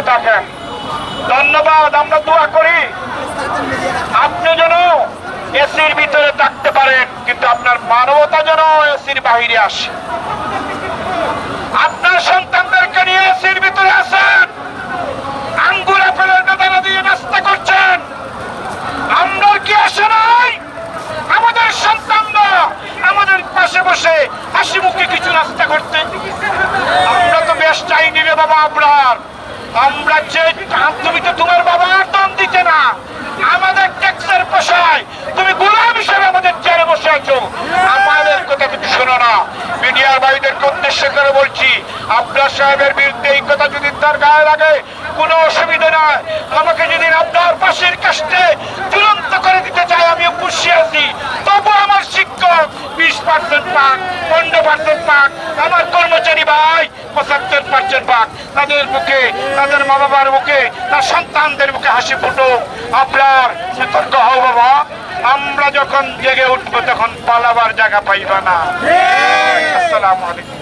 ভিতরে থাকেন। ধন্যবাদ। আমরা দোয়া করি আপনি যেন এসির ভিতরে থাকতে পারেন, কিন্তু আপনার মানবতা যেন এসির বাহিরে আসে। আপনার সন্তানদেরকে নিয়ে এসির ভিতরে আসেন, আঙ্গুর আপেলের বেদানা দিয়ে নাস্তা করছেন। আমরা কি আসে নাই? আমাদের সন্তানরা আমাদের পাশে বসে হাসি মুখে কিছু নাস্তা করতে। আমরা তো বেশ চাইনি রে বাবা। আমরা যে তুমি তো তোমার বাবার দাম দিতে না, আমাদের ট্যাক্সের পোষায় তুমি গোলাম হিসেবে আমাদের চেয়ারে বসে আছো। আমাদের কথা তুমি শোনো না। মিডিয়ার ভাইদেরকে উদ্দেশ্য করে বলছি, আপনার সাহেবের বিরুদ্ধে এই কথা যদি তার গায়ে লাগে কোনো অসুবিধা নাই। আমাকে যদি আপনার পাশের কাস্টে চূড়ান্ত করে দিতে চায় আমিও খুশি আছি। তবু আমার শিক্ষক 20% পাক, 15% পাক, আমার কর্মচারী ভাই 75% পাক। তাদের মুখে, তাদের মা বাবার মুখে, তার সন্তানদের মুখে হাসি ফুটুক। আপনার সতর্ক হও বাবা। আমরা যখন জেগে উঠবো তখন পালাবার জায়গা পাইবা না। আসসালামু আলাইকুম।